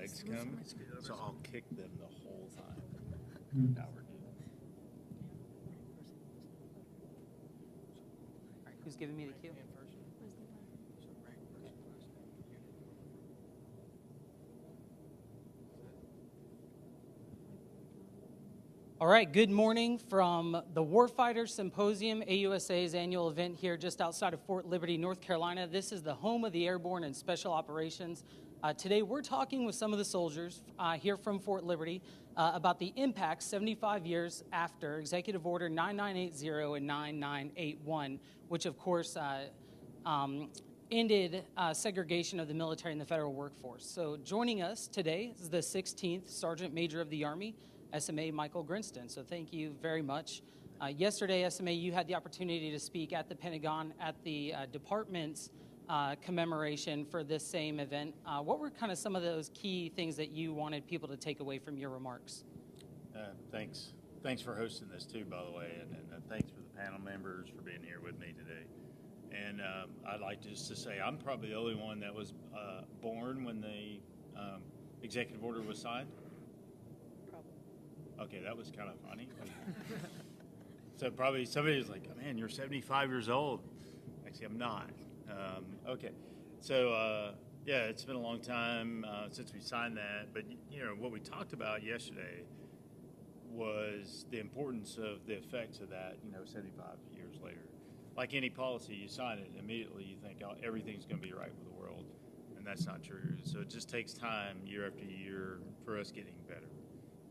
legs come, so I'll kick them the whole time. Now we're good. All right, who's giving me the cue? All right, good morning from the Warfighter Symposium, AUSA's annual event here just outside of Fort Liberty, North Carolina. This is the home of the Airborne and Special Operations. Today we're talking with some of the soldiers here from Fort Liberty about the impact 75 years after Executive Order 9980 and 9981, which of course ended segregation of the military and the federal workforce. So joining us today is the 16th Sergeant Major of the Army, SMA Michael Grinston. So thank you very much. Yesterday, SMA, you had the opportunity to speak at the Pentagon at the department's commemoration for this same event. What were kind of some of those key things that you wanted people to take away from your remarks? Thanks. Thanks for hosting this too, by the way, and thanks for the panel members for being here with me today. And I'd like just to say I'm probably the only one that was born when the executive order was signed. Okay, that was kind of funny. So probably somebody was like, oh, man, you're 75 years old. Actually, I'm not. Okay. So, yeah, it's been a long time since we signed that. But, you know, what we talked about yesterday was the importance of the effects of that, 75 years later. Like any policy, you sign it, and immediately you think, oh, everything's going to be right with the world. And that's not true. So it just takes time, year after year, for us getting better.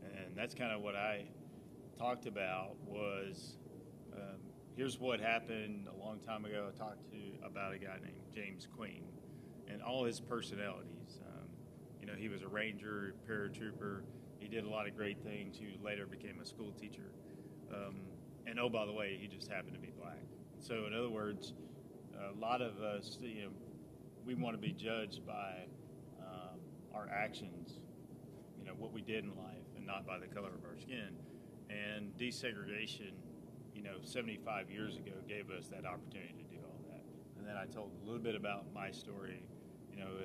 And that's kind of what I talked about was, here's what happened a long time ago. I talked about a guy named James Queen and all his personalities. He was a ranger, paratrooper. He did a lot of great things. He later became a school teacher. And oh, by the way, he just happened to be black. So in other words, a lot of us, we want to be judged by our actions, what we did in life, and not by the color of our skin. And desegregation, 75 years ago gave us that opportunity to do all that. And then I told a little bit about my story,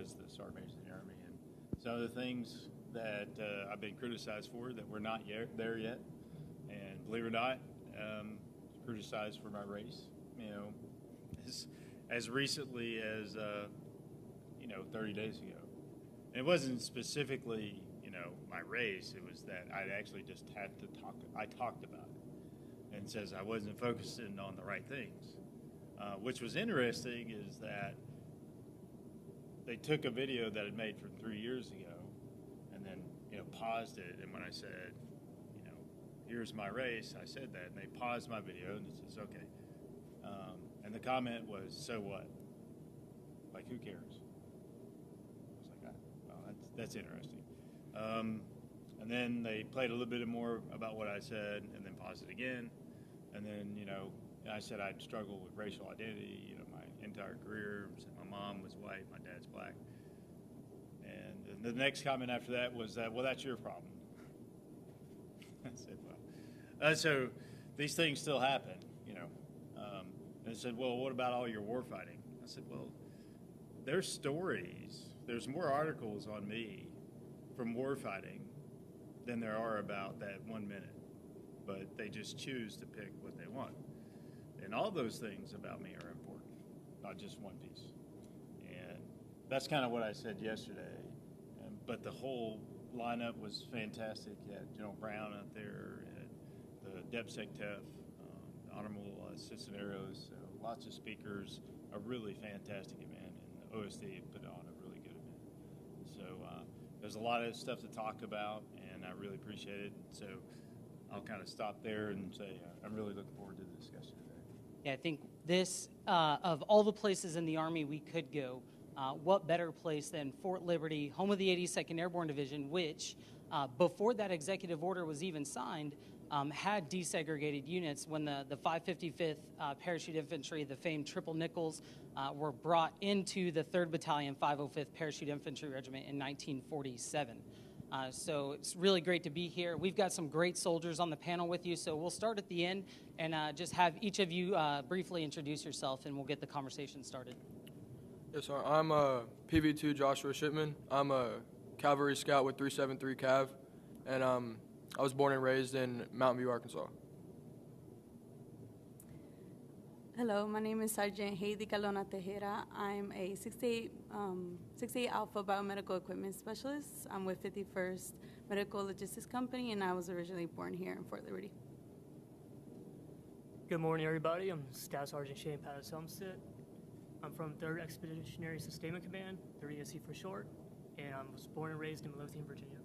as the Sergeant Major of the Army, and some of the things that I've been criticized for that we're not there yet. And believe it or not, criticized for my race, as recently as 30 days ago. And it wasn't specifically my race, it was that I actually just had to I talked about it and says I wasn't focusing on the right things. Which was interesting is that they took a video that I made from 3 years ago and then, paused it. And when I said, here's my race, I said that, and they paused my video and it says, okay. And the comment was, so what? Like, who cares? I was like, well, that's interesting. And then they played a little bit more about what I said and then paused it again. And then, I said I'd struggled with racial identity, my entire career. Said my mom was white, my dad's black. And the next comment after that was that, well, that's your problem. I said, well, so these things still happen, and they said, well, what about all your war fighting? I said, well, there's stories. There's more articles on me from war fighting than there are about that 1 minute, but they just choose to pick what they want. And all those things about me are important, not just one piece. And that's kind of what I said yesterday. But the whole lineup was fantastic. You had General Brown out there, and the DepSecTef, the Honorable Assistant Arrows, lots of speakers, a really fantastic event, and the OSD put on a really good event. So there's a lot of stuff to talk about, and I really appreciate it. So I'll kind of stop there and say I'm really looking forward to the discussion today. Yeah, I think this, of all the places in the Army we could go, what better place than Fort Liberty, home of the 82nd Airborne Division, which before that executive order was even signed, had desegregated units when the 555th Parachute Infantry, the famed Triple Nickels, were brought into the 3rd Battalion, 505th Parachute Infantry Regiment in 1947. So it's really great to be here. We've got some great soldiers on the panel with you, so we'll start at the end and just have each of you briefly introduce yourself, and we'll get the conversation started. Yes, sir. I'm PV2 Joshua Shipman. I'm a Cavalry Scout with 373 Cav, and I was born and raised in Mountain View, Arkansas. Hello, my name is Sergeant Heidi Calona Tejera. I'm a 68 Alpha Biomedical Equipment Specialist. I'm with 51st Medical Logistics Company, and I was originally born here in Fort Liberty. Good morning, everybody. I'm Staff Sergeant Shane Pattis Helmstead. I'm from 3rd Expeditionary Sustainment Command, 3rd ESC for short, and I was born and raised in Midlothian, Virginia.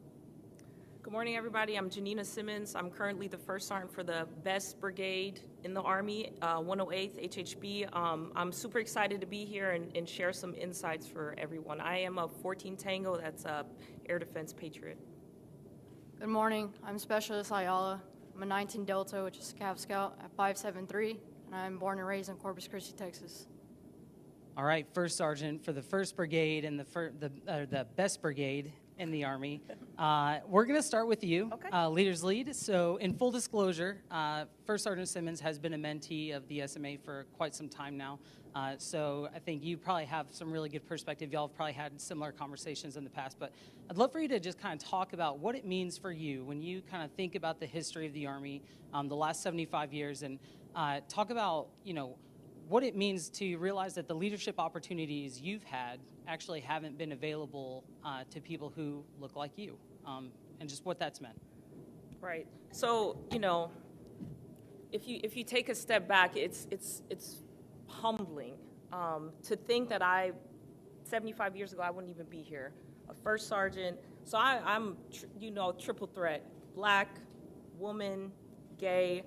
Good morning, everybody. I'm Janina Simmons. I'm currently the first sergeant for the Best Brigade in the Army, 108th HHB. I'm super excited to be here and share some insights for everyone. I am a 14 Tango, that's a Air Defense Patriot. Good morning. I'm Specialist Ayala. I'm a 19 Delta, which is Cav Scout at 573, and I'm born and raised in Corpus Christi, Texas. All right, First Sergeant for the 1st Brigade and the Best Brigade in the Army. We're going to start with you, Okay. Leaders Lead. So in full disclosure, First Sergeant Simmons has been a mentee of the SMA for quite some time now. So I think you probably have some really good perspective. Y'all have probably had similar conversations in the past, but I'd love for you to just kind of talk about what it means for you when you kind of think about the history of the Army, the last 75 years, and talk about, what it means to realize that the leadership opportunities you've had actually haven't been available to people who look like you, and just what that's meant. Right. So, if you take a step back, it's humbling to think that 75 years ago, I wouldn't even be here. A first sergeant. So I'm triple threat: black, woman, gay.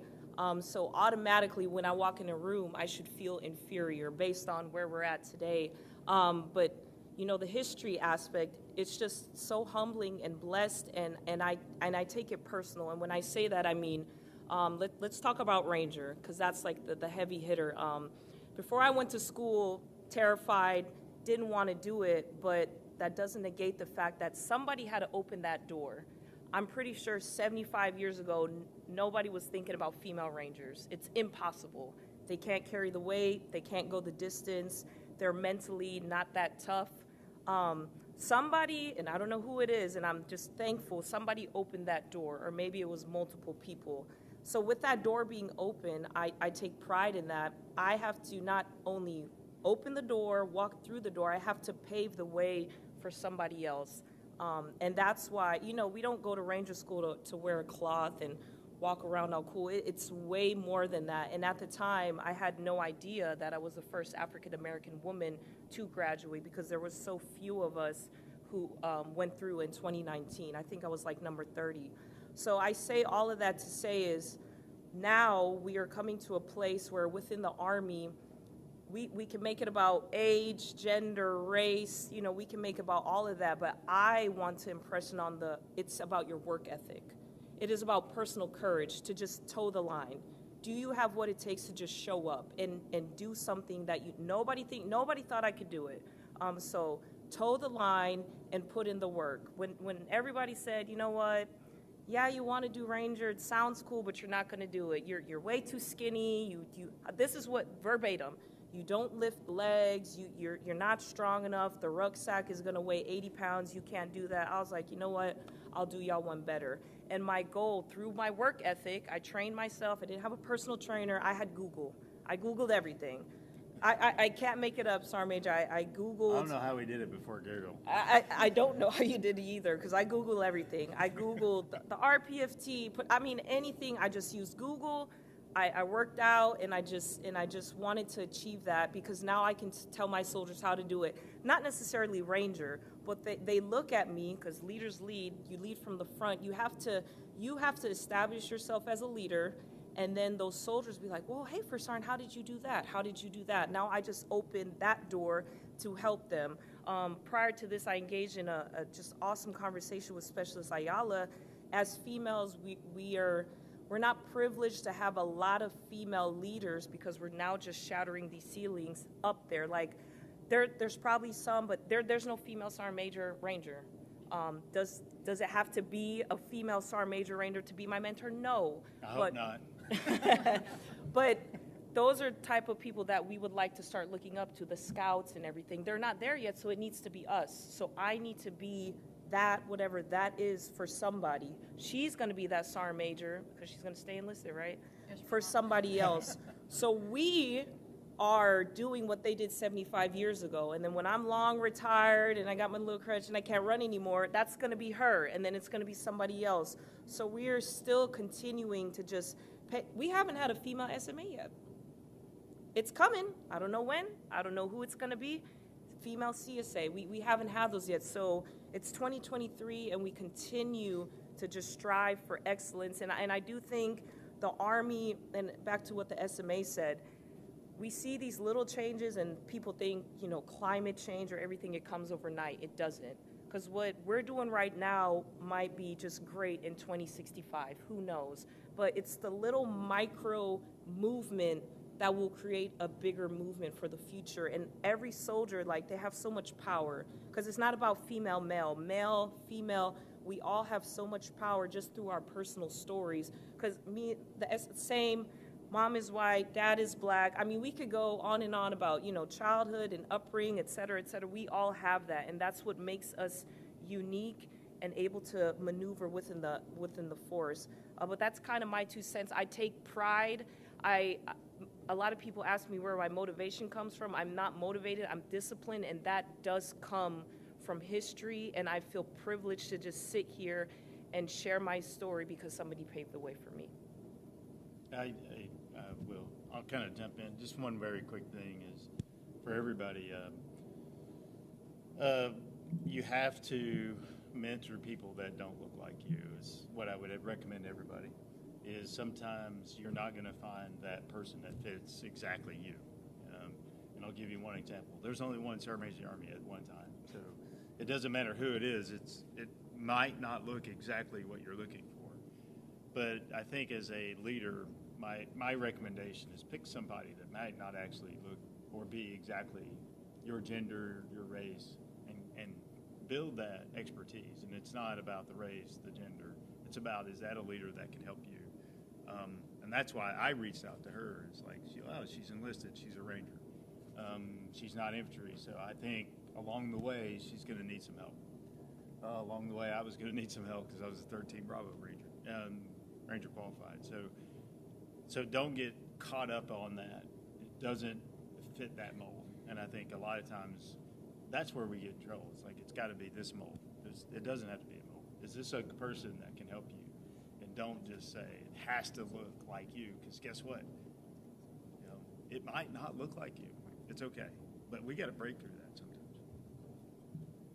So automatically, when I walk in a room, I should feel inferior based on where we're at today. But the history aspect, it's just so humbling and blessed, and I take it personal. And when I say that, I mean, let's talk about Ranger, because that's like the heavy hitter. Before I went to school, terrified, didn't want to do it, but that doesn't negate the fact that somebody had to open that door. I'm pretty sure 75 years ago, nobody was thinking about female Rangers. It's impossible. They can't carry the weight. They can't go the distance. They're mentally not that tough. Somebody, and I don't know who it is, and I'm just thankful, somebody opened that door, or maybe it was multiple people. So with that door being open, I take pride in that. I have to not only open the door, walk through the door, I have to pave the way for somebody else. And that's why, we don't go to Ranger School to wear a cloth and walk around all cool. It's way more than that. And at the time, I had no idea that I was the first African-American woman to graduate, because there was so few of us who went through in 2019. I think I was like number 30. So I say all of that to say is, now we are coming to a place where within the Army, we can make it about age, gender, race, we can make about all of that, but I want to impress on it's about your work ethic. It is about personal courage to just toe the line. Do you have what it takes to just show up and do something that nobody thought I could do it? So toe the line and put in the work. When everybody said, you know what, yeah, you want to do Ranger, it sounds cool, but you're not going to do it. You're way too skinny. This is what verbatim. You don't lift legs, you're not strong enough, the rucksack is gonna weigh 80 pounds, you can't do that. I was like, you know what, I'll do y'all one better. And my goal, through my work ethic, I trained myself, I didn't have a personal trainer, I had Google. I Googled everything. I can't make it up, Sergeant Major, I Googled. I don't know how we did it before Google. I don't know how you did it either, because I Google everything. I Googled the RPFT, anything, I just used Google. I worked out, and I just wanted to achieve that, because now I can tell my soldiers how to do it. Not necessarily Ranger, but they look at me, because leaders lead. You lead from the front. You have to establish yourself as a leader, and then those soldiers be like, well, hey, First Sergeant, how did you do that? How did you do that? Now I just opened that door to help them. Prior to this, I engaged in a just awesome conversation with Specialist Ayala. As females, we're not privileged to have a lot of female leaders, because we're now just shattering these ceilings up there. Like, there's probably some, but there's no female Sergeant Major Ranger. Does it have to be a female Sergeant Major Ranger to be my mentor? No. I hope not. But those are type of people that we would like to start looking up to, the scouts and everything. They're not there yet, so it needs to be us. So I need to be that, whatever that is for somebody, she's going to be that SAR major, because she's going to stay enlisted, right? Yes, For somebody else. So we are doing what they did 75 years ago. And then when I'm long retired and I got my little crutch and I can't run anymore, that's going to be her. And then it's going to be somebody else. So we are still continuing to just pay. We haven't had a female SMA yet. It's coming. I don't know when. I don't know who it's going to be. Female CSA. We haven't had those yet. So it's 2023 and we continue to just strive for excellence. And I do think the Army, and back to what the SMA said, we see these little changes and people think, climate change or everything, it comes overnight. It doesn't. Because what we're doing right now might be just great in 2065. Who knows? But it's the little micro movement that will create a bigger movement for the future. And every soldier, they have so much power. Because it's not about female, male, female. We all have so much power just through our personal stories. Because same. Mom is white, dad is black. I mean, we could go on and on about, childhood and upbringing, et cetera, et cetera. We all have that, and that's what makes us unique and able to maneuver within the force. But that's kind of my 2 cents. I take pride. A lot of people ask me where my motivation comes from. I'm not motivated. I'm disciplined, and that does come from history, and I feel privileged to just sit here and share my story because somebody paved the way for me. I'll kind of jump in. Just one very quick thing is for everybody, you have to mentor people that don't look like you is what I would recommend to everybody. Is sometimes you're not going to find that person that fits exactly you. And I'll give you one example. There's only one Sergeant Major in the Army at one time. So it doesn't matter who it is. It might not look exactly what you're looking for. But I think as a leader, my recommendation is pick somebody that might not actually look or be exactly your gender, your race, and build that expertise. And it's not about the race, the gender. It's about, is that a leader that can help you? And that's why I reached out to her. It's like, she's enlisted. She's a Ranger. She's not infantry. So I think along the way, she's going to need some help. Along the way, I was going to need some help because I was a 13 Bravo Ranger, Ranger qualified. So don't get caught up on that. It doesn't fit that mold. And I think a lot of times that's where we get in trouble. It's like, it's got to be this mold. It doesn't have to be a mold. Is this a person that can help you? And don't just say it has to look like you, because guess what? It might not look like you. It's okay. But we got to break through that sometimes.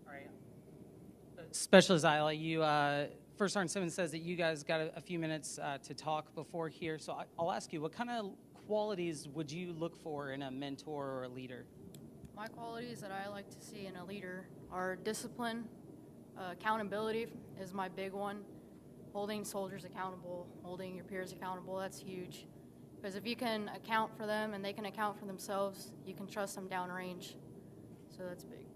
All right. Specialist Isla, you First Sergeant Simmons says that you guys got a few minutes to talk before here, so I'll ask you, what kind of qualities would you look for in a mentor or a leader? My qualities that I like to see in a leader are discipline, accountability is my big one, holding soldiers accountable, holding your peers accountable, that's huge. Because if you can account for them and they can account for themselves, you can trust them downrange, so that's big.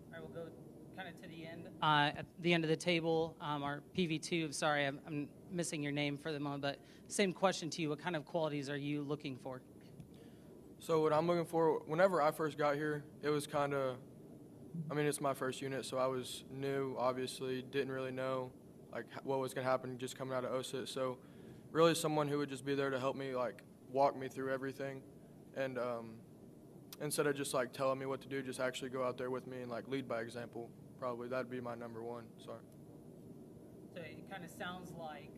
All right, we'll go kind of to the end. At the end of the table, our PV2, sorry, I'm missing your name for the moment, but same question to you. What kind of qualities are you looking for? So what I'm looking for, whenever I first got here, it was kind of, it's my first unit, so I was new, obviously, didn't really know what was going to happen just coming out of OSIT. So really someone who would just be there to help me, walk me through everything. And instead of just, telling me what to do, just actually go out there with me and, lead by example. Probably that'd be my number one. Sorry. So it kind of sounds like,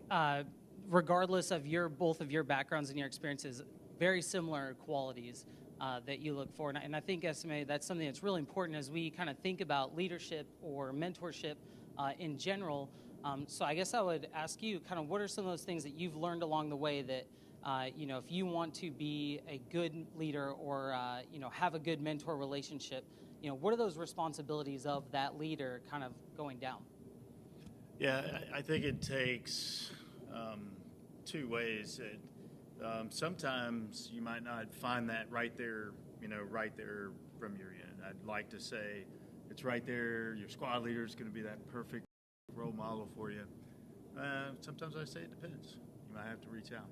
regardless of both of your backgrounds and your experiences, very similar qualities that you look for. And I think SMA, that's something that's really important as we kind of think about leadership or mentorship in general. So I guess I would ask you kind of what are some of those things that you've learned along the way that, if you want to be a good leader or, have a good mentor relationship, what are those responsibilities of that leader kind of going down? Yeah, I think it takes two ways. Sometimes you might not find that right there from your end. I'd like to say it's right there. Your squad leader is going to be that perfect role model for you. Sometimes I say it depends. You might have to reach out.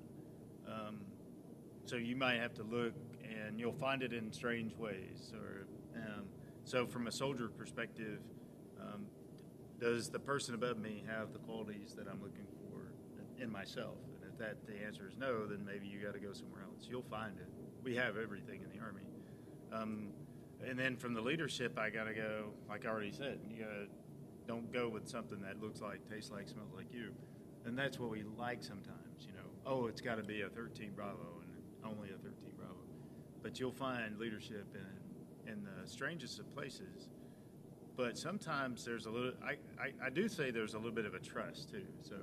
So you might have to look, and you'll find it in strange ways. So from a soldier perspective, does the person above me have the qualities that I'm looking for in myself? And if the answer is no, then maybe you got to go somewhere else. You'll find it. We have everything in the Army. And then from the leadership, I got to go, like I already said, don't go with something that looks like, tastes like, smells like you. And that's what we like sometimes, Oh, it's got to be a 13 Bravo and only a 13 Bravo. But you'll find leadership in the strangest of places. But sometimes there's a little, I do say there's a little bit of a trust too. So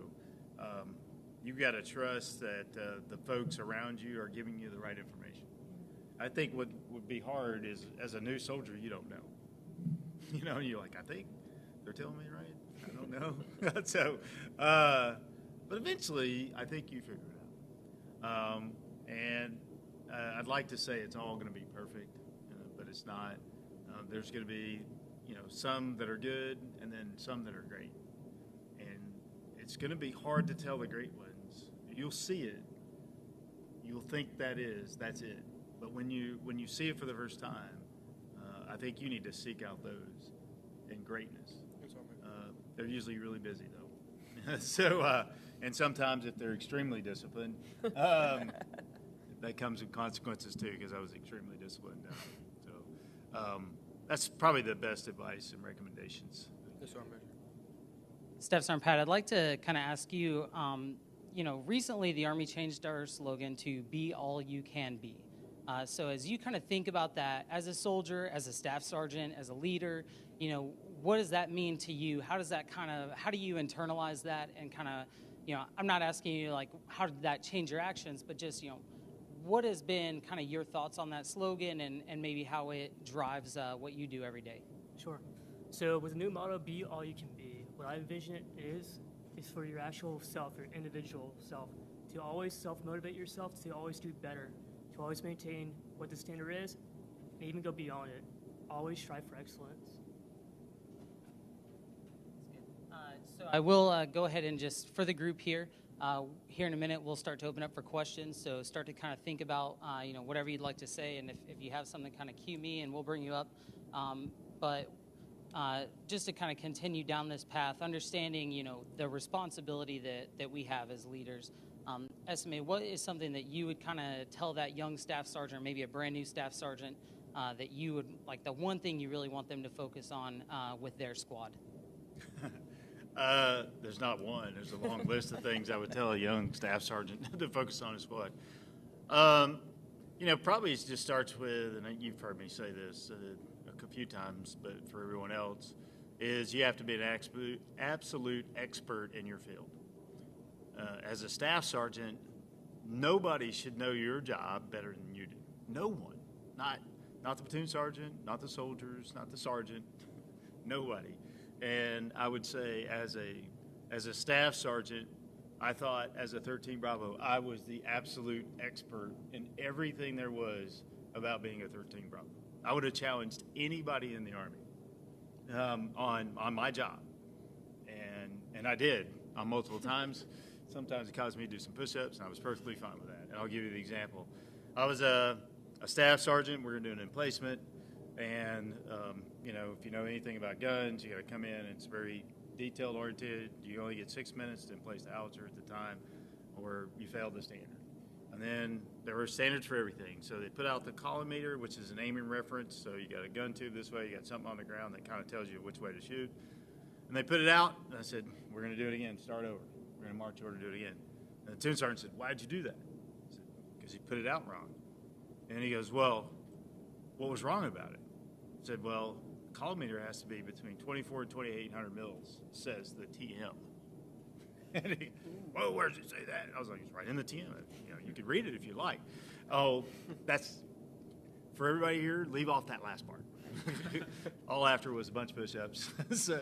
you've got to trust that the folks around you are giving you the right information. I think what would be hard is, as a new soldier, you don't know. You're like, I think they're telling me right. I don't know. So, but eventually, I think you figure it out. And I'd like to say it's all going to be perfect, but it's not. There's going to be, some that are good and then some that are great. And it's going to be hard to tell the great ones. You'll see it. You'll think that's it. But when you see it for the first time, I think you need to seek out those in greatness. They're usually really busy though. So, and sometimes if they're extremely disciplined, that comes with consequences too, because I was extremely disciplined. That's probably the best advice and recommendations. Yes, sir, Major. Staff Sergeant Pat, I'd like to kind of ask you, recently the Army changed our slogan to "Be All You Can Be." So as you kind of think about that, as a soldier, as a staff sergeant, as a leader, what does that mean to you? How do you internalize that and kind of, I'm not asking you like, how did that change your actions, but just, what has been kind of your thoughts on that slogan and maybe how it drives what you do every day? Sure. So with the new motto, be all you can be, what I envision it is for your actual self, your individual self, to always self-motivate yourself, to always do better, to always maintain what the standard is, and even go beyond it. Always strive for excellence. So I will go ahead and just, for the group here in a minute, we'll start to open up for questions. So start to kind of think about, whatever you'd like to say. And if you have something, kind of cue me and we'll bring you up. But just to kind of continue down this path, understanding, the responsibility that we have as leaders. SMA, what is something that you would kind of tell that young staff sergeant, maybe a brand new staff sergeant, that you would, like the one thing you really want them to focus on with their squad? There's not one. There's a long list of things I would tell a young staff sergeant to focus on his squad. Probably it just starts with, and you've heard me say this a few times, but for everyone else, is you have to be an absolute expert in your field. As a staff sergeant, nobody should know your job better than you do. No one. Not the platoon sergeant, not the soldiers, not the sergeant, nobody. And I would say as a staff sergeant, I thought as a 13 Bravo, I was the absolute expert in everything there was about being a 13 Bravo. I would have challenged anybody in the Army on my job. And I did on multiple times. Sometimes it caused me to do some push-ups, and I was perfectly fine with that. And I'll give you the example. I was a staff sergeant. We were doing emplacement. And, if you know anything about guns, you got to come in. It's very detail-oriented. You only get 6 minutes to emplace the howitzer at the time, or you failed the standard. And then there were standards for everything. So they put out the column meter, which is an aiming reference. So you got a gun tube this way, you got something on the ground that kind of tells you which way to shoot. And they put it out, and I said, we're going to do it again, start over. We're going to march order, do it again. And the platoon sergeant said, why'd you do that? I said, because you put it out wrong. And he goes, well, what was wrong about it? I said, well, the column meter has to be between 24 and 2,800 mils, says the TM. And he, whoa, where does it say that? I was like, it's right in the TM. You could read it if you like. Oh, that's, for everybody here, leave off that last part. All after was a bunch of push-ups. So,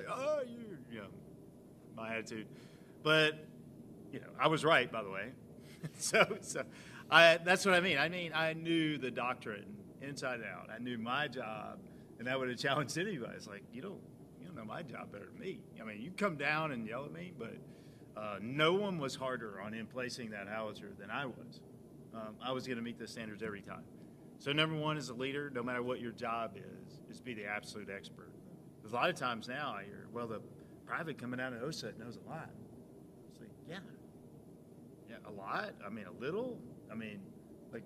my attitude. But, I was right, by the way. So that's what I mean. I knew the doctrine inside and out. I knew my job, and that would have challenged anybody. It's like, you don't know my job better than me. I mean, you come down and yell at me, but no one was harder on emplacing that howitzer than I was. I was going to meet the standards every time. So number one, as a leader, no matter what your job is be the absolute expert. Because a lot of times now I hear, well, the private coming out of OSET knows a lot. It's like, yeah, a lot. I mean, a little. I mean, like,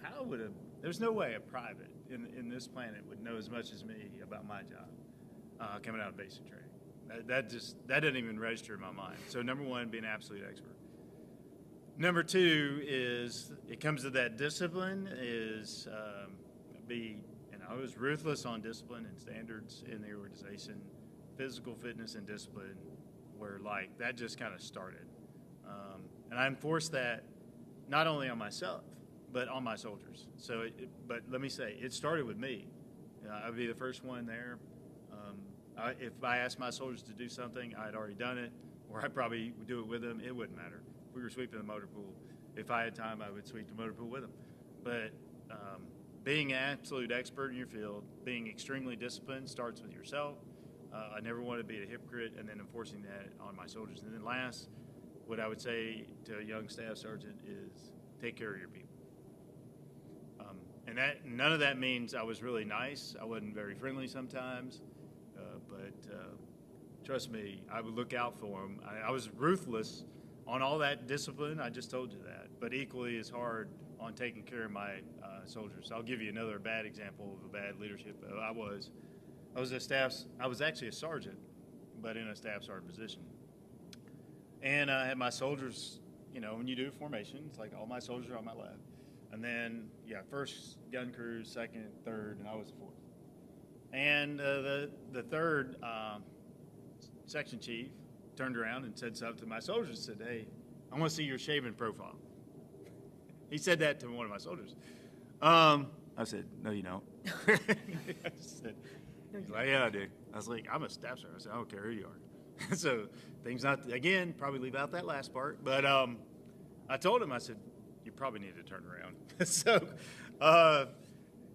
how would there's no way a private in this planet would know as much as me about my job coming out of basic training. That doesn't even register in my mind. So number one, be an absolute expert. Number two is, it comes to that discipline, is I was ruthless on discipline and standards in the organization, physical fitness and discipline, where like that just kind of started. And I enforced that not only on myself, but on my soldiers. So, but let me say, it started with me. I'd be the first one there. If I asked my soldiers to do something, I'd already done it, or I'd probably do it with them. It wouldn't matter. If we were sweeping the motor pool, if I had time, I would sweep the motor pool with them. But being an absolute expert in your field, being extremely disciplined starts with yourself. I never want to be a hypocrite, and then enforcing that on my soldiers. And then last, what I would say to a young staff sergeant is take care of your people. And that none of that means I was really nice. I wasn't very friendly sometimes, but trust me, I would look out for them. I was ruthless on all that discipline. I just told you that, but equally as hard on taking care of my soldiers. I'll give you another bad example of a bad leadership. I was actually a sergeant, but in a staff sergeant position. And I had my soldiers, when you do formation, it's like all my soldiers are on my left. And then, first gun crew, second, third, and I was the fourth. And the third section chief turned around and said something to my soldiers, said, "Hey, I want to see your shaven profile." He said that to one of my soldiers. I said, "No, you don't." I said, he's like, "Yeah, I do." I was like, "I'm a staff sergeant." I said, "I don't care who you are." So things again, probably leave out that last part. But I told him, I said, "You probably need to turn around." So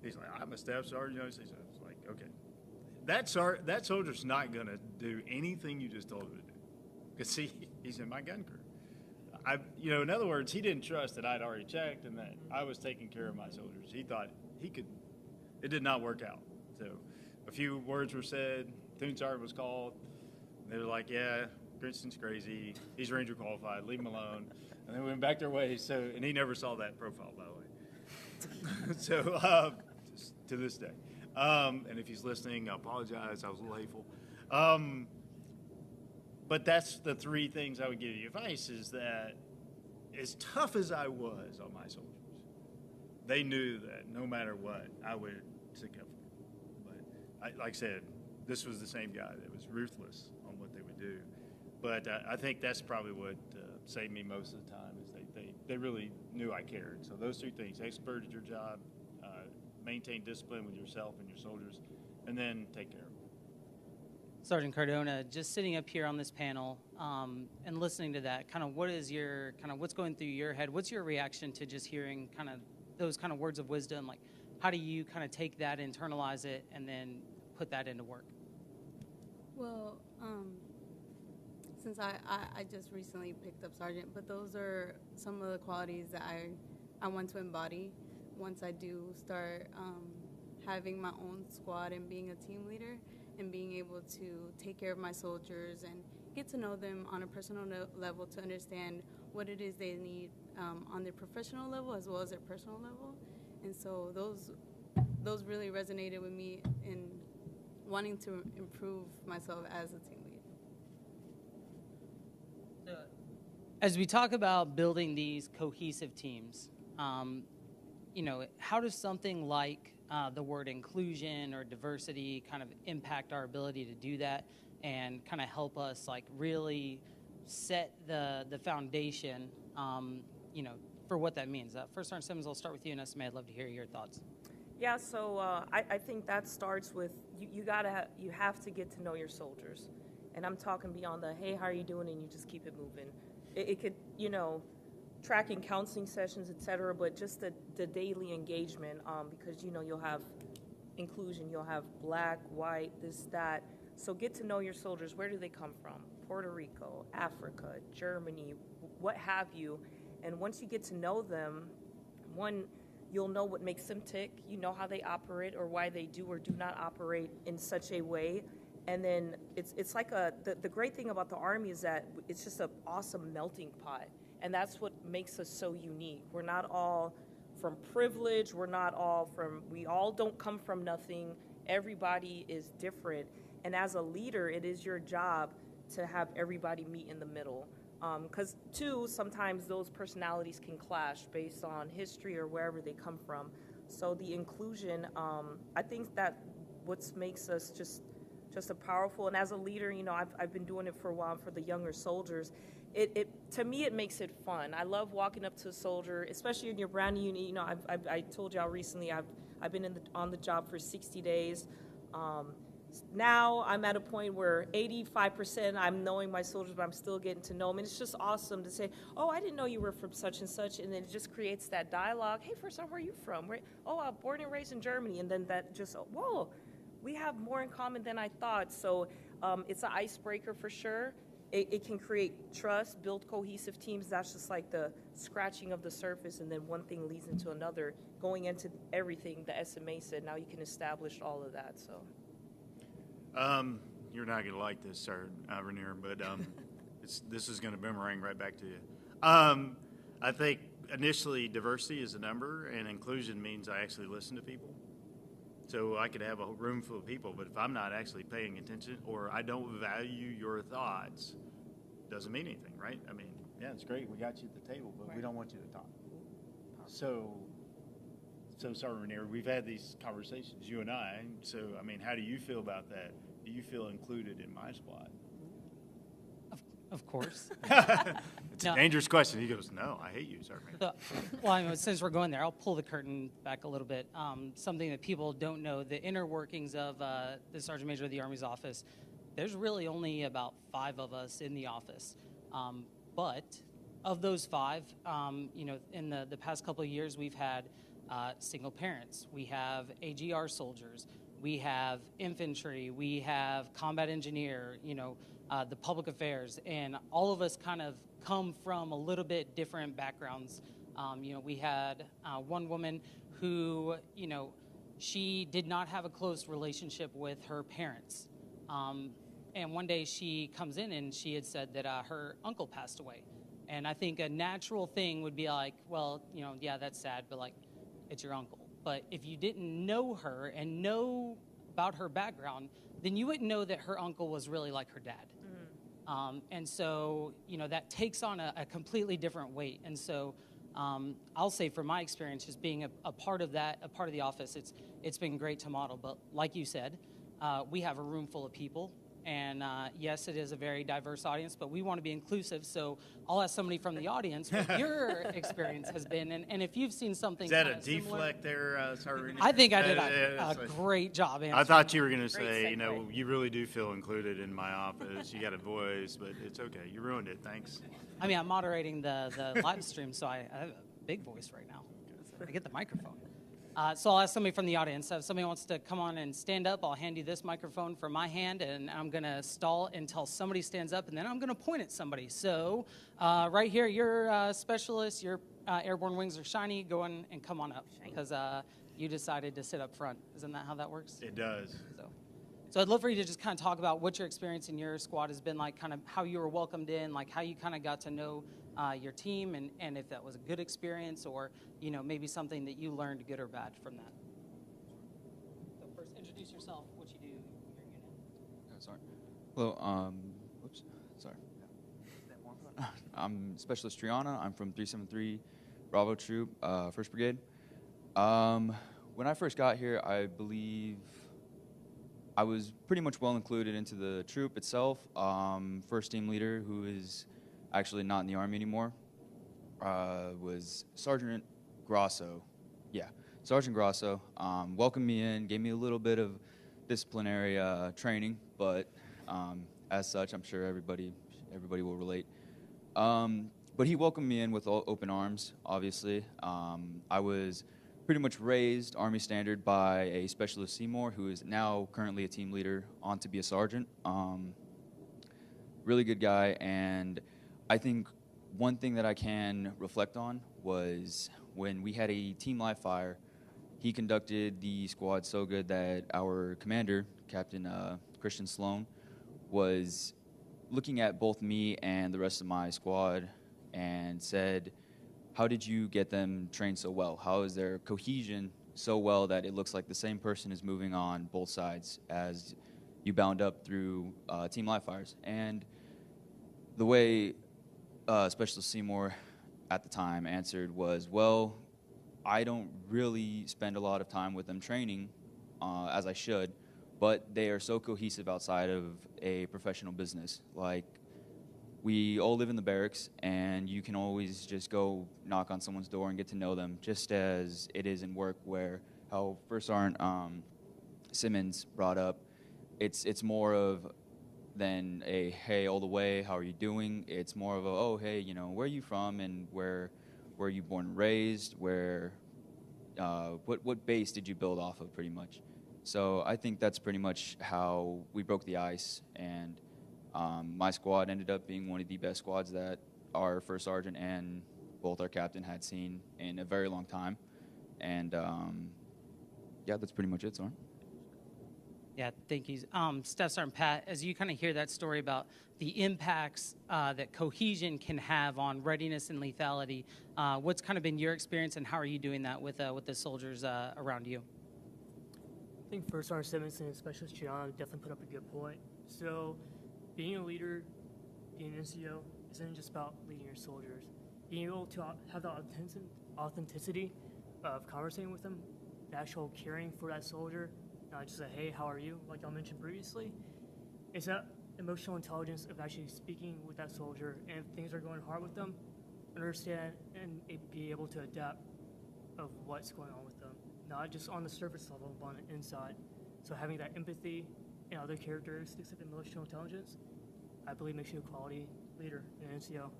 he's like, "I'm a staff sergeant." So I was like, "Okay." That soldier's not going to do anything you just told him to do. Because he's in my gun crew. In other words, he didn't trust that I'd already checked and that I was taking care of my soldiers. He thought he could. It did not work out. So a few words were said. Platoon sergeant was called. They were like, "Yeah, Grinston's crazy. He's Ranger qualified. Leave him alone." And they went back their ways. And he never saw that profile, by the way. So to this day. And if he's listening, I apologize. I was a little hateful. But that's the three things I would give you advice, is that as tough as I was on my soldiers, they knew that no matter what, I would stick up for them. But like I said, this was the same guy that was ruthless on what they would do. But I think that's probably what saved me most of the time, is they really knew I cared. So those two things: expert at your job, maintain discipline with yourself and your soldiers, and then take care of them. Sergeant Cardona, just sitting up here on this panel and listening to that, what's going through your head? What's your reaction to just hearing kind of those kind of words of wisdom? Like, how do you kind of take that, internalize it, and then put that into work? Well, since I just recently picked up sergeant, but those are some of the qualities that I want to embody once I do start having my own squad and being a team leader, and being able to take care of my soldiers and get to know them on a personal level, to understand what it is they need on their professional level as well as their personal level. And so those really resonated with me in wanting to improve myself as a team lead. As we talk about building these cohesive teams, how does something like the word inclusion or diversity kind of impact our ability to do that and kind of help us really set the foundation, for what that means? First Sergeant Simmons, I'll start with you, and SMA, I'd love to hear your thoughts. Yeah, so I think that starts with you have to get to know your soldiers, and I'm talking beyond the hey, how are you doing, and you just keep it moving. It could tracking counseling sessions, etc., but just the daily engagement, because you'll have inclusion, you'll have black, white, this, that. So get to know your soldiers. Where do they come from? Puerto Rico, Africa, Germany, what have you. And once you get to know them, one, you'll know what makes them tick. You know how they operate or why they do or do not operate in such a way. And then it's like the great thing about the Army is that it's just an awesome melting pot. And that's what makes us so unique. We're not all from privilege. We all don't come from nothing. Everybody is different. And as a leader, it is your job to have everybody meet in the middle. Because, sometimes those personalities can clash based on history or wherever they come from. So the inclusion, I think that what makes us just a powerful, and as a leader, I've been doing it for a while for the younger soldiers. To me, it makes it fun. I love walking up to a soldier, especially in your brand new unit. I told y'all recently I've been on the job for 60 days. Now I'm at a point where 85% I'm knowing my soldiers, but I'm still getting to know them. And it's just awesome to say, oh, I didn't know you were from such and such. And then it just creates that dialogue. Hey, first off, where are you from? Born and raised in Germany. And then that just, whoa, we have more in common than I thought. So it's an icebreaker for sure. It can create trust, build cohesive teams. That's just like the scratching of the surface, and then one thing leads into another, going into everything the SMA said. Now you can establish all of that. So. You're not going to like this, sir, Rainier, but this is going to boomerang right back to you. I think initially diversity is a number, and inclusion means I actually listen to people. So I could have a room full of people, but if I'm not actually paying attention or I don't value your thoughts, doesn't mean anything, right? I mean, yeah, it's great. We got you at the table, but we don't want you to talk. So sorry, Rainier, we've had these conversations, you and I. So, I mean, how do you feel about that? Do you feel included in my squad? Of course. It's a dangerous question. He goes, no, I hate you, sir. Since we're going there, I'll pull the curtain back a little bit. Something that people don't know, the inner workings of the Sergeant Major of the Army's office, there's really only about 5 of us in the office. But of those 5, in the past couple of years, we've had single parents. We have AGR soldiers. We have infantry. We have combat engineer, the public affairs. And all of us kind of come from a little bit different backgrounds. We had one woman who, she did not have a close relationship with her parents. And one day she comes in and she had said that her uncle passed away. And I think a natural thing would be like, well, yeah, that's sad, but like, it's your uncle. But if you didn't know her and know about her background, then you wouldn't know that her uncle was really like her dad. And so, that takes on a completely different weight. And so I'll say from my experience, just being a part of that, a part of the office, it's been great to model. But like you said, we have a room full of people. And yes, it is a very diverse audience, but we want to be inclusive. So I'll ask somebody from the audience what your experience has been. And if you've seen something Is that a similar, deflect there, sorry? I think I did a great job answering. I thought you were going to Great say, segue. you really do feel included in my office. You got a voice, but it's okay. You ruined it. Thanks. I mean, I'm moderating the live stream, so I have a big voice right now. I get the microphone. So I'll ask somebody from the audience. So if somebody wants to come on and stand up, I'll hand you this microphone from my hand, and I'm going to stall until somebody stands up, and then I'm going to point at somebody. So right here, your specialist, your airborne wings are shiny. Go on and come on up because you decided to sit up front. Isn't that how that works? It does. So I'd love for you to just kind of talk about what your experience in your squad has been like, kind of how you were welcomed in, like how you kind of got to know your team, and if that was a good experience or, maybe something that you learned good or bad from that. So first, introduce yourself, what you do, your unit. Oh, sorry. Hello, sorry. I'm Specialist Triana. I'm from 373 Bravo Troop, 1st Brigade. When I first got here, I believe I was pretty much well included into the troop itself. First team leader, who is actually not in the Army anymore, was Sergeant Grosso. Yeah, Sergeant Grosso welcomed me in, gave me a little bit of disciplinary training, but as such, I'm sure everybody will relate. But he welcomed me in with open arms, obviously. I was pretty much raised Army standard by a Specialist Seymour, who is now currently a team leader, on to be a sergeant. Really good guy, and I think one thing that I can reflect on was when we had a team live fire, he conducted the squad so good that our commander, Captain Christian Sloan, was looking at both me and the rest of my squad and said, how did you get them trained so well? How is their cohesion so well that it looks like the same person is moving on both sides as you bound up through Team Live Fires? And the way Specialist Seymour at the time answered was, well, I don't really spend a lot of time with them training as I should, but they are so cohesive outside of a professional business. Like, we all live in the barracks, and you can always just go knock on someone's door and get to know them, just as it is in work, where how First Sergeant Simmons brought up, it's more of than a, hey, all the way, how are you doing? It's more of a, oh, hey, you know, where are you from, and where were you born and raised? Where, what base did you build off of, pretty much? So I think that's pretty much how we broke the ice, and my squad ended up being one of the best squads that our first sergeant and both our captain had seen in a very long time. And yeah, that's pretty much it, Soren. Yeah, thank you. Staff Sergeant Pat, as you kind of hear that story about the impacts that cohesion can have on readiness and lethality, what's kind of been your experience, and how are you doing that with the soldiers around you? I think First Sergeant Simmons and Specialist Gianna definitely put up a good point. So being a leader, being an NCO, isn't just about leading your soldiers. Being able to have the authenticity of conversating with them, the actual caring for that soldier, not just a, hey, how are you, like y'all mentioned previously. It's that emotional intelligence of actually speaking with that soldier, and if things are going hard with them, understand and be able to adapt of what's going on with them, not just on the surface level, but on the inside. So having that empathy and other characteristics of emotional intelligence, I believe makes you a quality leader in an NCO.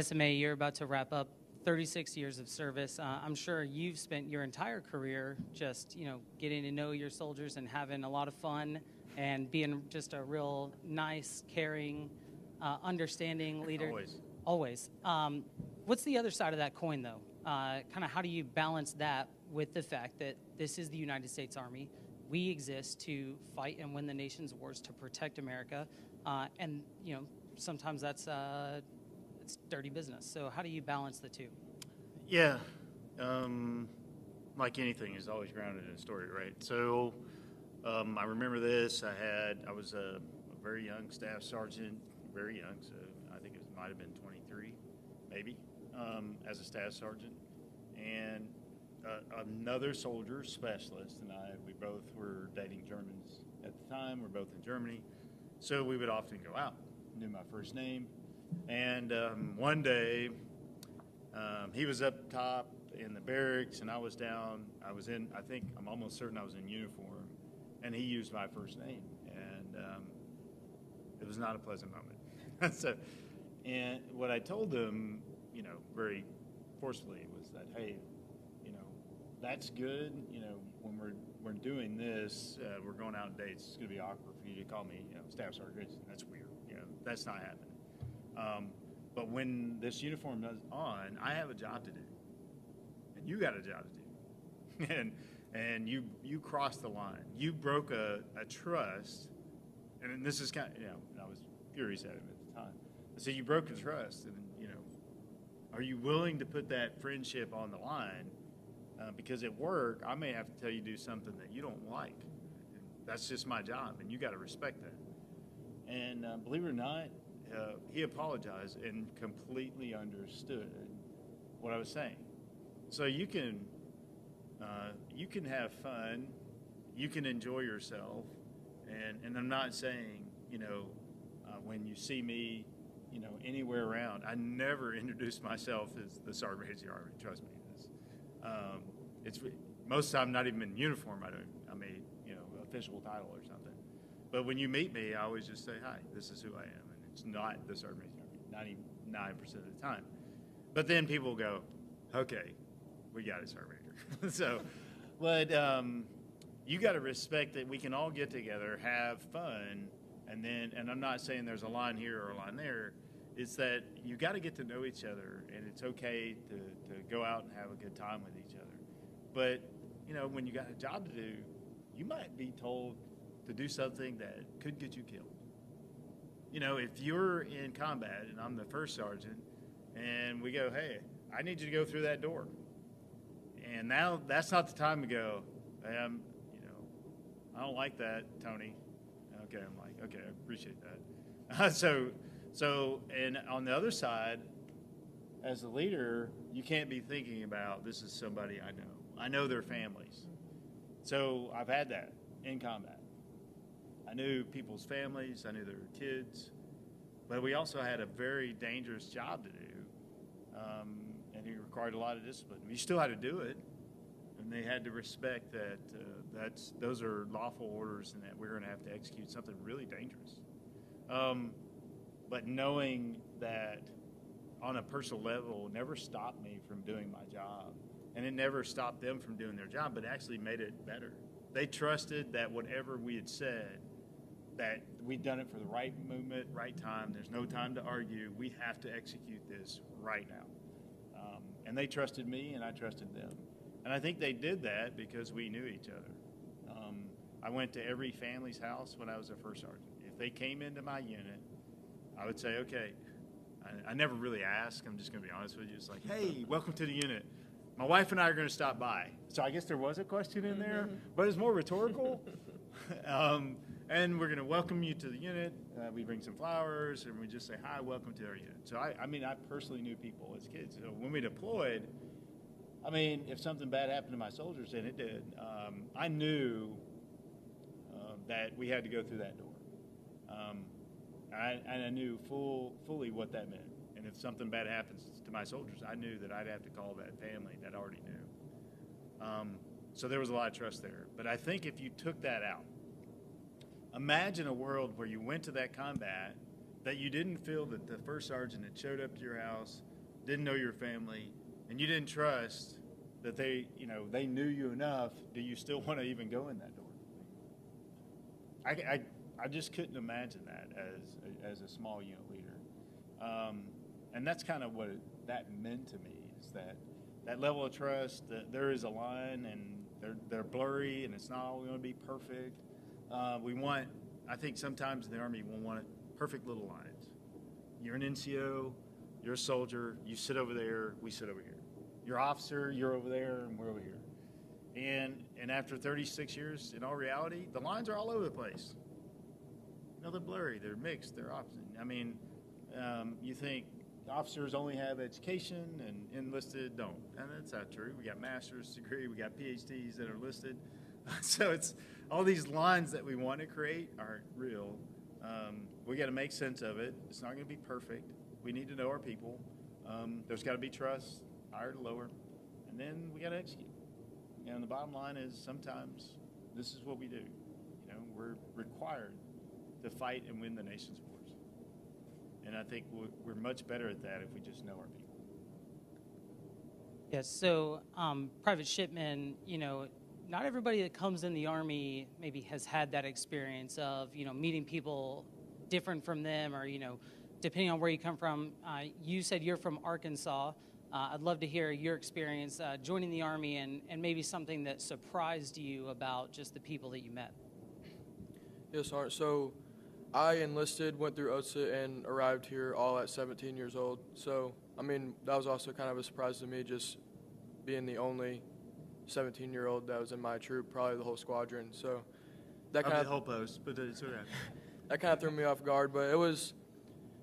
SMA, you're about to wrap up 36 years of service. I'm sure you've spent your entire career just, getting to know your soldiers and having a lot of fun and being just a real nice, caring, understanding leader. Always. What's the other side of that coin, though? Kind of how do you balance that with the fact that this is the United States Army? We exist to fight and win the nation's wars to protect America. And, sometimes that's it's dirty business. So how do you balance the two? Yeah, like anything is always grounded in a story, right? So I remember this. I was a very young staff sergeant, very young, so I think it might have been 23, maybe, as a staff sergeant. And another soldier specialist and we both were dating Germans at the time. We're both in Germany. So we would often go out, knew my first name. And one day, he was up top in the barracks, and I was down. I'm almost certain I was in uniform, and he used my first name. And it was not a pleasant moment. And what I told him, very forcefully was that, hey, that's good. When we're doing this, we're going out on dates. It's going to be awkward for you to call me, Staff Sergeant Grinston. That's weird. That's not happening. But when this uniform is on, I have a job to do, and you got a job to do, and you crossed the line. You broke a trust, and this is kind of, and I was furious at him at the time. So you broke a trust, and are you willing to put that friendship on the line? Because at work, I may have to tell you to do something that you don't like. And that's just my job, and you got to respect that. And believe it or not, he apologized and completely understood what I was saying. So you can have fun, you can enjoy yourself, and I'm not saying when you see me anywhere around, I never introduce myself as the Sergeant Major of the Army. Trust me. It's most of the time not even in uniform. I made official title or something. But when you meet me, I always just say, hi, this is who I am. And it's not the Sergeant Major, 99% of the time. But then people go, okay, we got it, Sergeant Major. So, but you got to respect that we can all get together, have fun, and I'm not saying there's a line here or a line there. It's that you got to get to know each other, and it's okay to go out and have a good time with each other. But, when you got a job to do, you might be told to do something that could get you killed. You know, if you're in combat and I'm the first sergeant and we go, hey, I need you to go through that door. And now that's not the time to go, hey, you know, I don't like that, Tony. Okay, I'm like, okay, I appreciate that. So, and on the other side, as a leader, you can't be thinking about this is somebody I know. I know their families. So I've had that in combat. I knew people's families, I knew their kids, but we also had a very dangerous job to do, and it required a lot of discipline. We still had to do it, and they had to respect that those are lawful orders and that we're going to have to execute something really dangerous. But knowing that on a personal level never stopped me from doing my job, and it never stopped them from doing their job, but actually made it better. They trusted that whatever we had said, that we'd done it for the right movement, right time. There's no time to argue. We have to execute this right now. And they trusted me, and I trusted them. And I think they did that because we knew each other. I went to every family's house when I was a first sergeant. If they came into my unit, I would say, okay, I never really asked. I'm just going to be honest with you. It's like, hey, welcome to the unit. My wife and I are going to stop by. So I guess there was a question in there, but it's more rhetorical. And we're going to welcome you to the unit. We bring some flowers, and we just say, hi, welcome to our unit. So, I mean, I personally knew people as kids. So when we deployed, I mean, if something bad happened to my soldiers, and it did, I knew that we had to go through that door. And I knew fully what that meant. And if something bad happens to my soldiers, I knew that I'd have to call that family that already knew. So there was a lot of trust there. But I think if you took that out, imagine a world where you went to that combat, that you didn't feel that the first sergeant had showed up to your house, didn't know your family, and you didn't trust that they knew you enough. Do you still want to even go in that door? I just couldn't imagine that as a small unit leader. And that's kind of what that meant to me, is that level of trust, that there is a line, and they're blurry, and it's not all going to be perfect. I think sometimes in the Army we'll want perfect little lines. You're an NCO, you're a soldier, you sit over there, we sit over here. You're officer, you're over there, and we're over here. And after 36 years, in all reality, the lines are all over the place. They're blurry, they're mixed, they're opposite. I mean, you think officers only have education and enlisted don't. And that's not true. We got master's degree, we got PhDs that are listed. So it's all these lines that we want to create aren't real. We got to make sense of it. It's not going to be perfect. We need to know our people. There's got to be trust, higher to lower, and then we got to execute. And the bottom line is sometimes this is what we do. We're required to fight and win the nation's wars. And I think we're much better at that if we just know our people. Yes, so Private Shipman, not everybody that comes in the Army maybe has had that experience of, meeting people different from them, or, depending on where you come from. You said you're from Arkansas. I'd love to hear your experience joining the Army and maybe something that surprised you about just the people that you met. Yes, sir. So I enlisted, went through OSA, and arrived here all at 17 years old. So, I mean, that was also kind of a surprise to me, just being the only 17-year-old that was in my troop, probably the whole squadron. So that kind of the whole post, but it's okay. That kind of threw me off guard. But it was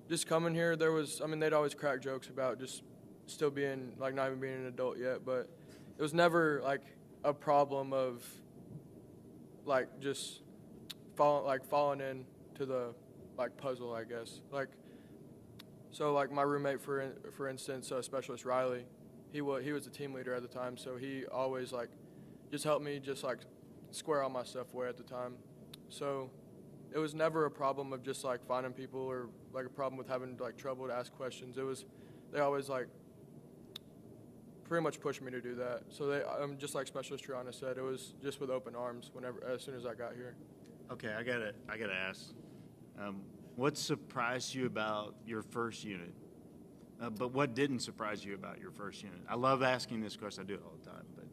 just coming here. They'd always crack jokes about just still being not even being an adult yet. But it was never a problem of just falling into the puzzle, I guess. So my roommate, for instance, Specialist Riley, he was the team leader at the time, so he always just helped me square all my stuff away at the time. So it was never a problem of just finding people, or a problem with having trouble to ask questions. They always pretty much pushed me to do that. So just like Specialist Triana said, it was just with open arms as soon as I got here. Okay, I gotta ask. What surprised you about your first unit? But what didn't surprise you about your first unit? I love asking this question. I do it all the time, but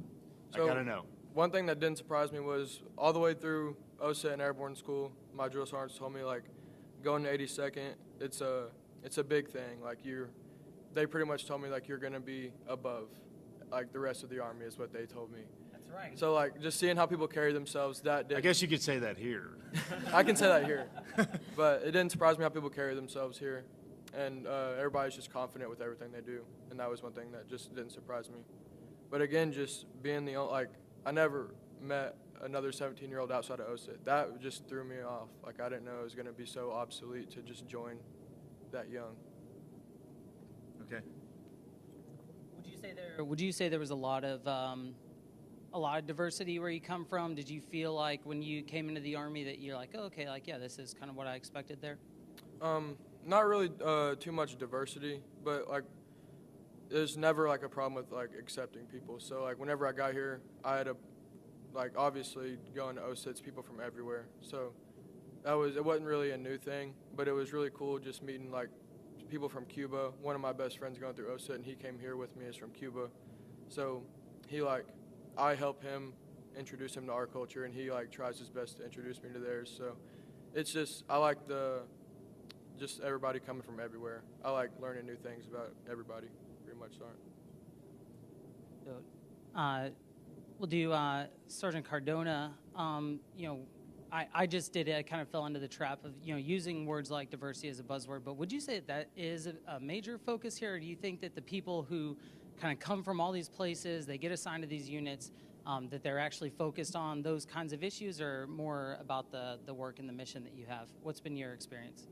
I gotta know. One thing that didn't surprise me was all the way through OSET and airborne school, my drill sergeants told me, like, going to 82nd, it's a big thing. Like, they pretty much told me, like, you're going to be above, like, the rest of the Army is what they told me. That's right. So, like, just seeing how people carry themselves that day. I guess you could say that here. I can say that here. But it didn't surprise me how people carry themselves here. And everybody's just confident with everything they do. And that was one thing that just didn't surprise me. But again, just being I never met another 17-year-old outside of OSET. That just threw me off. Like, I didn't know it was going to be so obsolete to just join that young. Okay. Would you say there was a lot of diversity where you come from? Did you feel like when you came into the Army that you're like, oh, okay, like, yeah, this is kind of what I expected there? Not really too much diversity, but like there's never like a problem with like accepting people. So like whenever I got here, I had obviously going to OSET's people from everywhere. So it wasn't really a new thing, but it was really cool just meeting like people from Cuba. One of my best friends going through OSET, and he came here with me, is from Cuba. So I help him introduce him to our culture, and he tries his best to introduce me to theirs. So it's just, I like just everybody coming from everywhere. I like learning new things about everybody, pretty much. We'll do Sergeant Cardona. I just did it. I kind of fell into the trap of using words like diversity as a buzzword. But would you say that is a major focus here, or do you think that the people who kind of come from all these places, they get assigned to these units, that they're actually focused on those kinds of issues, or more about the work and the mission that you have? What's been your experience?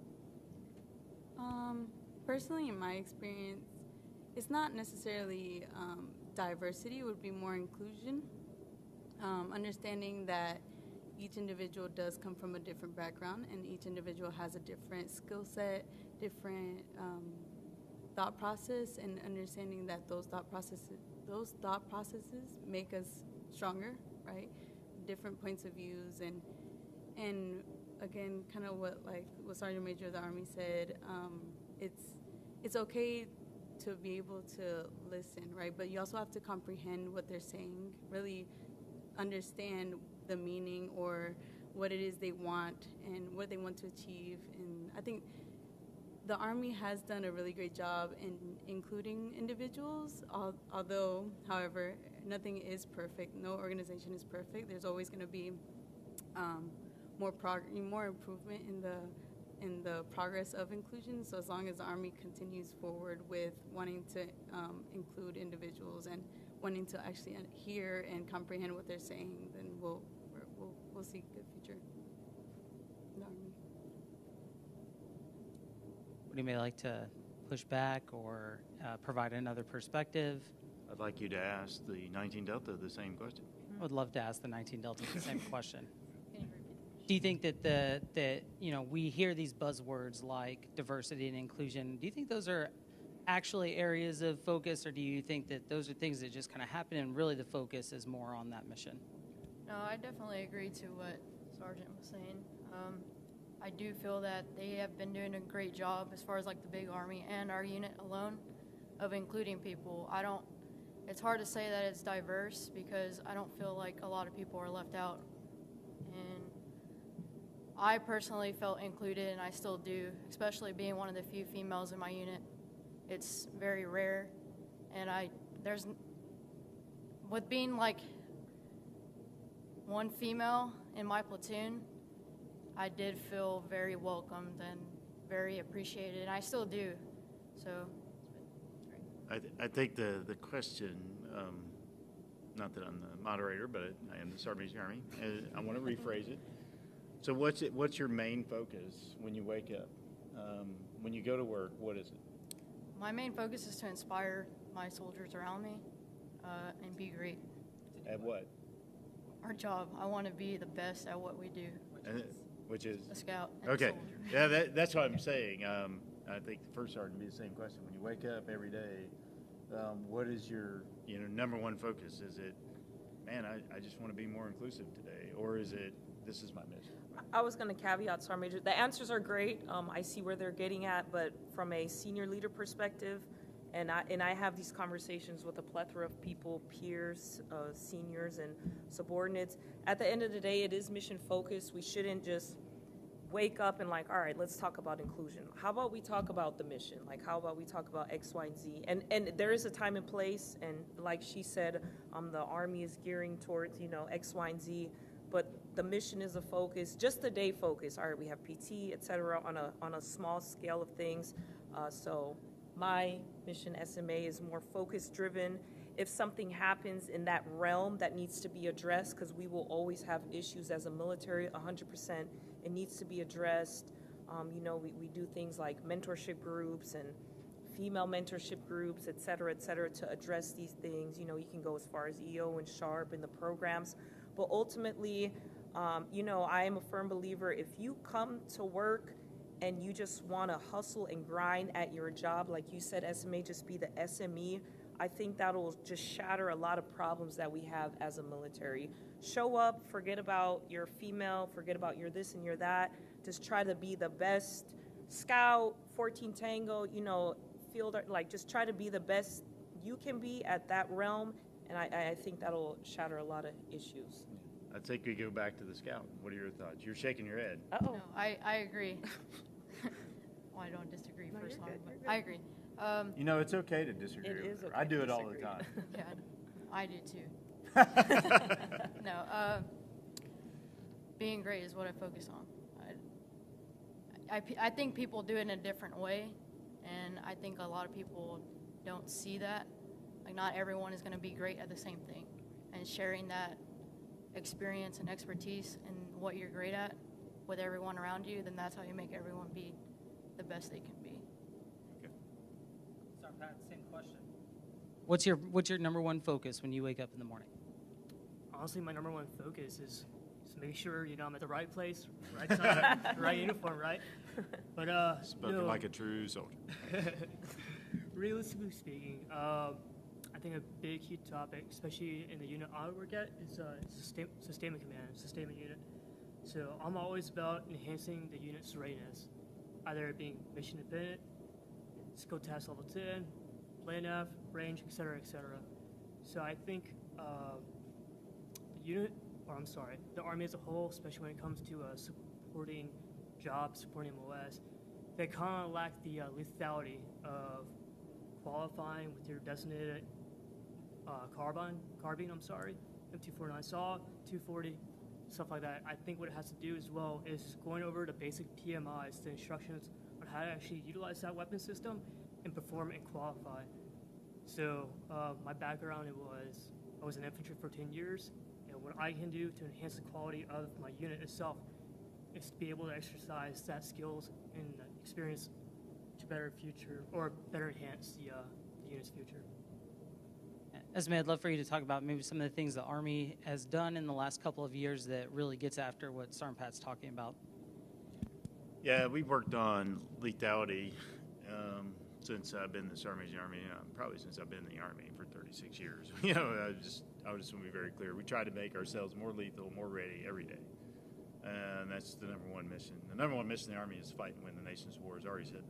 Personally, in my experience, it's not necessarily diversity. It would be more inclusion. Understanding that each individual does come from a different background, and each individual has a different skill set, different thought process, and understanding that those thought processes make us stronger, right? Different points of views, and again, kind of what Sergeant Major of the Army said, it's okay to be able to listen, right? But you also have to comprehend what they're saying, really understand the meaning or what it is they want and what they want to achieve. And I think the Army has done a really great job in including individuals, although, however, nothing is perfect. No organization is perfect. There's always going to be more improvement in the progress of inclusion. So as long as the Army continues forward with wanting to include individuals and wanting to actually hear and comprehend what they're saying, then we'll see a good future in the Army. Would anybody like to push back or provide another perspective? I'd like you to ask the 19 Delta the same question. I would love to ask the 19 Delta the same question. Do you think that we hear these buzzwords like diversity and inclusion? Do you think those are actually areas of focus, or do you think that those are things that just kind of happen and really the focus is more on that mission? No, I definitely agree to what Sergeant was saying. I do feel that they have been doing a great job as far as the big Army and our unit alone of including people. It's hard to say that it's diverse because I don't feel like a lot of people are left out. And I personally felt included, and I still do, especially being one of the few females in my unit. It's very rare, and with being one female in my platoon, I did feel very welcomed and very appreciated, and I still do. So I think the question, not that I'm the moderator, but I am the Sergeant Major of the Army. I want to rephrase it. So what's your main focus when you wake up? When you go to work, what is it? my main focus is to inspire my soldiers around me and be great. At what? Our job. I want to be the best at what we do. Which is? A scout and Okay. a soldier. Yeah, that's what I'm saying. I think the first sergeant would be the same question. When you wake up every day, what is your number one focus? Is it, man, I just want to be more inclusive today? Or is it, this is my mission? I was going to caveat, Sergeant Major. The answers are great. I see where they're getting at, but from a senior leader perspective, And I have these conversations with a plethora of people, peers, seniors, and subordinates. At the end of the day, it is mission focused. We shouldn't just wake up and like, all right, let's talk about inclusion. How about we talk about the mission? Like, how about we talk about X, Y, and Z? And there is a time and place, and like she said, the Army is gearing towards, X, Y, and Z, but the mission is a focus, just the day focus. All right, we have PT, et cetera, on a small scale of things. So my mission, SMA, is more focus-driven. If something happens in that realm that needs to be addressed, because we will always have issues as a military, 100%, it needs to be addressed. We do things like mentorship groups and female mentorship groups, et cetera, to address these things. You can go as far as EO and SHARP and the programs. But ultimately, I am a firm believer, if you come to work and you just want to hustle and grind at your job, like you said, SMA, just be the SME, I think that'll just shatter a lot of problems that we have as a military. Show up, forget about your female, forget about your this and your that. Just try to be the best scout, 14 Tango, fielder, like just try to be the best you can be at that realm. And I think that'll shatter a lot of issues. I think we go back to the scout. What are your thoughts? You're shaking your head. Uh-oh. No, I agree. Well, I don't disagree No, first you're one, good, but you're good. I agree. It's okay to disagree. It with is her. okay I do to it all the disagree. time. Yeah, I do too. No, being great is what I focus on. I think people do it in a different way, and I think a lot of people don't see that. Like, not everyone is going to be great at the same thing, and sharing that experience and expertise and what you're great at with everyone around you, then that's how you make everyone be the best they can be. Sorry, Pat, same question. What's your number one focus when you wake up in the morning? Honestly, my number one focus is to make sure I'm at the right place, right time, right uniform, right? But Spoken like a true soldier. realistically speaking, I think a big key topic, especially in the unit I work at, is sustainment command, sustainment unit. So I'm always about enhancing the unit's readiness, either it being mission dependent, skill task level 10, plan F, range, et cetera, et cetera. So I think the Army as a whole, especially when it comes to supporting jobs, supporting MOS, they kind of lack the lethality of qualifying with your designated carbine, M249 SAW, 240, stuff like that. I think what it has to do as well is going over the basic PMIs, the instructions on how to actually utilize that weapon system and perform and qualify. So my background, I was in infantry for 10 years, and what I can do to enhance the quality of my unit itself is to be able to exercise that skills and experience to better enhance the unit's future. Esme, I'd love for you to talk about maybe some of the things the Army has done in the last couple of years that really gets after what Sergeant Pat's talking about. Yeah, we've worked on lethality since I've been in the Army, probably since I've been in the Army for 36 years. I just want to be very clear. We try to make ourselves more lethal, more ready every day. And that's the number one mission. The number one mission in the Army is fight and win the nation's wars. I already said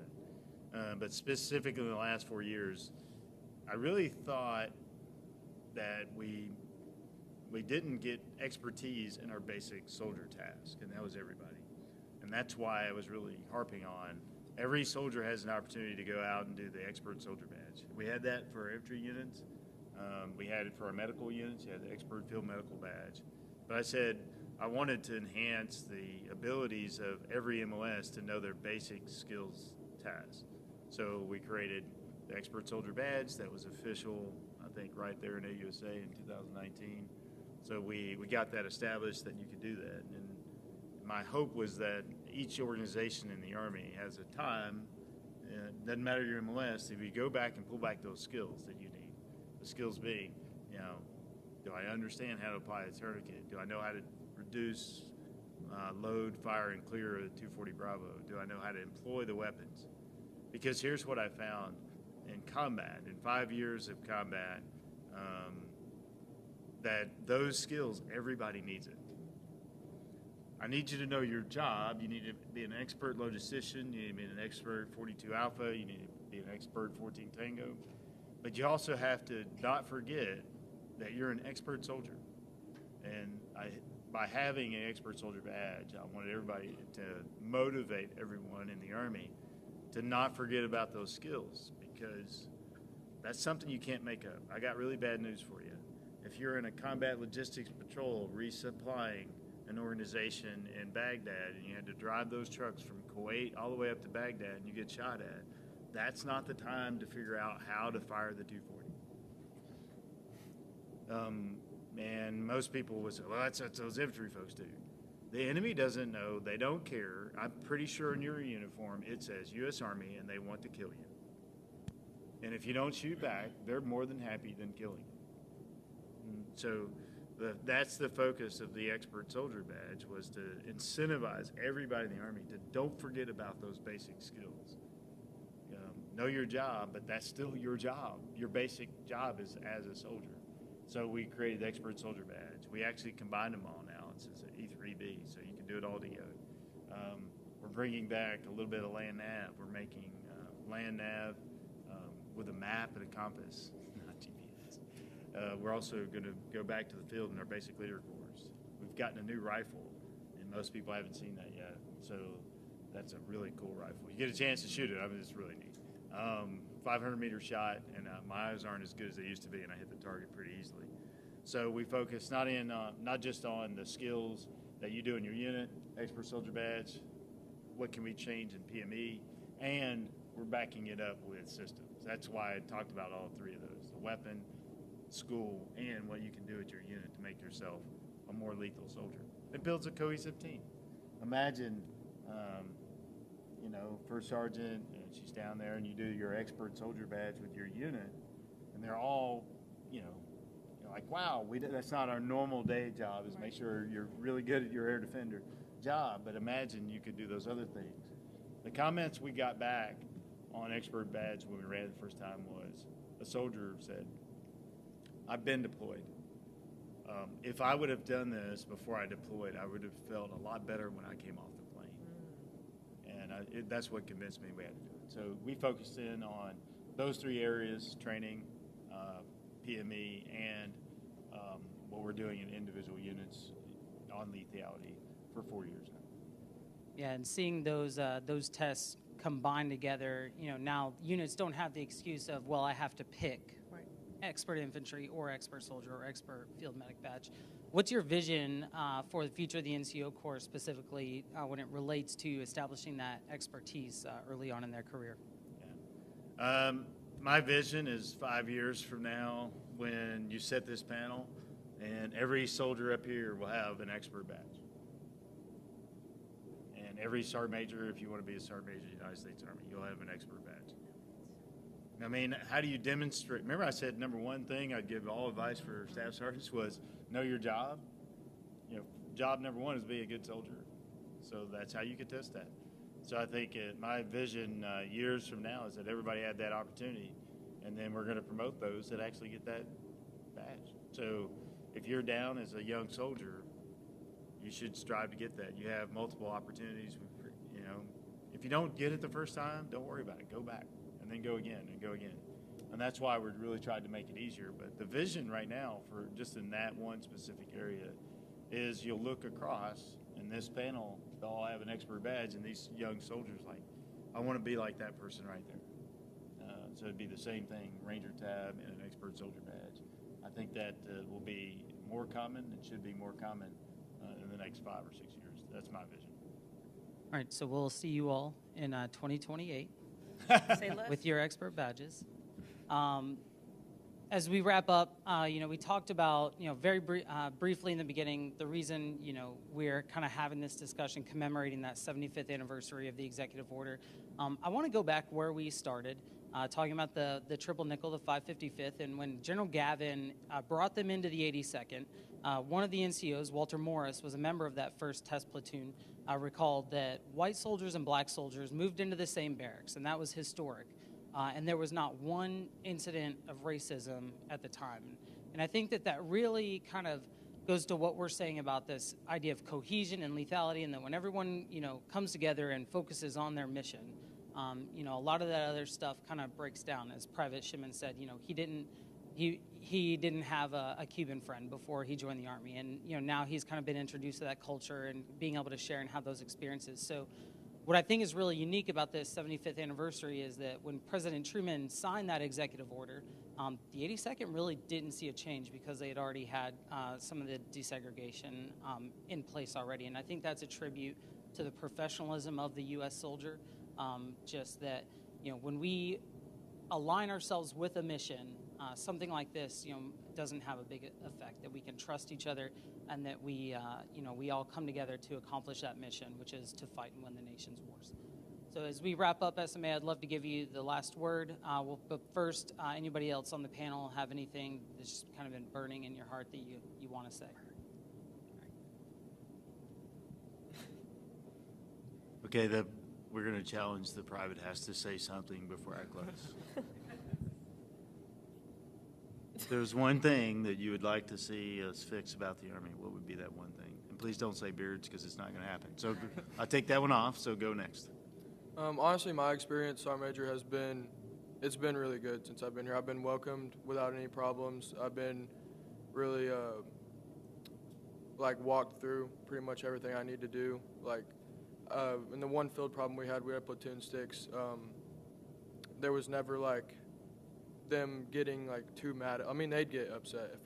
that. But specifically in the last 4 years, I really thought that we didn't get expertise in our basic soldier task, and that was everybody. And that's why I was really harping on every soldier has an opportunity to go out and do the expert soldier badge. We had that for our infantry units. We had it for our medical units. You had the expert field medical badge. But I said I wanted to enhance the abilities of every MOS to know their basic skills tasks. So we created the expert soldier badge that was official, I think, right there in AUSA in 2019. So we got that established that you could do that. And my hope was that each organization in the Army has a time, doesn't matter your MOS, if you go back and pull back those skills that you need. The skills being, do I understand how to apply a tourniquet? Do I know how to reduce load, fire, and clear of the 240 Bravo? Do I know how to employ the weapons? Because here's what I found in combat, in 5 years of combat, that those skills, everybody needs it. I need you to know your job. You need to be an expert logistician. You need to be an expert 42 Alpha. You need to be an expert 14 Tango. But you also have to not forget that you're an expert soldier. And by having an expert soldier badge, I wanted everybody to motivate everyone in the Army to not forget about those skills, because that's something you can't make up. I got really bad news for you. If you're in a combat logistics patrol resupplying an organization in Baghdad and you had to drive those trucks from Kuwait all the way up to Baghdad and you get shot at, that's not the time to figure out how to fire the 240. And most people would say, well, that's what those infantry folks do. The enemy doesn't know. They don't care. I'm pretty sure in your uniform it says U.S. Army and they want to kill you. And if you don't shoot back, they're more than happy than killing you. So that's the focus of the expert soldier badge, was to incentivize everybody in the Army to don't forget about those basic skills. Know your job, but that's still your job. Your basic job is as a soldier. So we created the expert soldier badge. We actually combined them all now. It's an E3B, so you can do it all together. We're bringing back a little bit of land nav. We're making land nav with a map and a compass, not GPS. We're also going to go back to the field in our basic leader course. We've gotten a new rifle, and most people haven't seen that yet. So that's a really cool rifle. You get a chance to shoot it. I mean, it's really neat. 500-meter shot, and my eyes aren't as good as they used to be, and I hit the target pretty easily. So we focus not just on the skills that you do in your unit, expert soldier badge, what can we change in PME, and we're backing it up with systems. That's why I talked about all three of those: the weapon, school, and what you can do at your unit to make yourself a more lethal soldier. It builds a cohesive team. Imagine, first sergeant, and she's down there, and you do your expert soldier badge with your unit, and they're all, like, wow, that's not our normal day job, is make sure you're really good at your air defender job, but imagine you could do those other things. The comments we got back on expert badge when we ran it the first time was, a soldier said, I've been deployed. If I would have done this before I deployed, I would have felt a lot better when I came off the plane. And that's what convinced me we had to do it. So we focused in on those three areas: training, PME, and what we're doing in individual units on lethality for 4 years now. Yeah, and seeing those tests combined together, now units don't have the excuse of, well, I have to pick expert infantry or expert soldier or expert field medic badge. What's your vision for the future of the NCO Corps, specifically when it relates to establishing that expertise early on in their career? Yeah. My vision is 5 years from now, when you set this panel, and every soldier up here will have an expert badge. And every sergeant major, if you want to be a sergeant major of the United States Army, you'll have an expert badge. I mean, how do you demonstrate? Remember I said number one thing I'd give all advice for staff sergeants was know your job. Job number one is be a good soldier. So that's how you can test that. So I think my vision years from now is that everybody had that opportunity, and then we're going to promote those that actually get that badge. So if you're down as a young soldier, you should strive to get that. You have multiple opportunities. If you don't get it the first time, don't worry about it. Go back. And then go again and go again. And that's why we're really trying to make it easier. But the vision right now, for just in that one specific area, is you'll look across, and this panel, they'll all have an expert badge, and these young soldiers, like, I want to be like that person right there. So it'd be the same thing, Ranger tab and an expert soldier badge. I think that will be more common and should be more common in the next 5 or 6 years. That's my vision. All right, so we'll see you all in 2028. Say less. With your expert badges. As we wrap up, we talked about, very briefly in the beginning, the reason, we're kind of having this discussion commemorating that 75th anniversary of the executive order. I want to go back where we started, talking about the triple nickel, the 555th, and when General Gavin brought them into the 82nd, one of the NCOs, Walter Morris, was a member of that first test platoon, recalled that white soldiers and black soldiers moved into the same barracks, and that was historic. And there was not one incident of racism at the time. And I think that really kind of goes to what we're saying about this idea of cohesion and lethality, and that when everyone, comes together and focuses on their mission, a lot of that other stuff kind of breaks down. As Private Shimon said, he didn't have a Cuban friend before he joined the Army, and now he's kind of been introduced to that culture and being able to share and have those experiences. So what I think is really unique about this 75th anniversary is that when President Truman signed that executive order, the 82nd really didn't see a change because they had already had some of the desegregation in place already. And I think that's a tribute to the professionalism of the U.S. soldier, just that, when we align ourselves with a mission, something like this, doesn't have a big effect, that we can trust each other and that we all come together to accomplish that mission, which is to fight and win the nation's wars. So as we wrap up SMA, I'd love to give you the last word. But first, anybody else on the panel have anything that's just kind of been burning in your heart that you want to say? Okay, we're going to challenge the private has to say something before I close. If there's one thing that you would like to see us fix about the Army, what would be that one thing? And please don't say beards because it's not going to happen. So I'll take that one off, so go next. Honestly, my experience, Sergeant Major, it's been really good since I've been here. I've been welcomed without any problems. I've been really, walked through pretty much everything I need to do. In the one field problem we had platoon sticks. There was never, them getting, too mad. I mean, they'd get upset if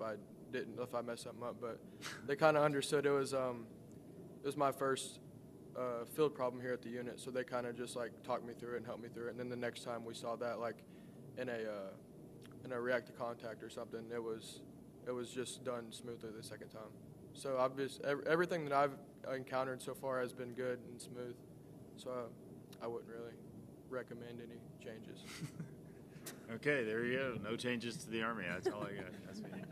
I messed something up, but they kind of understood it was my first field problem here at the unit, so they kind of just talked me through it and helped me through it. And then the next time we saw that in a react to contact or something, it was just done smoothly the second time. So everything that I've encountered so far has been good and smooth. So I wouldn't really recommend any changes. Okay, there you go. No changes to the Army. That's all I got. That's me.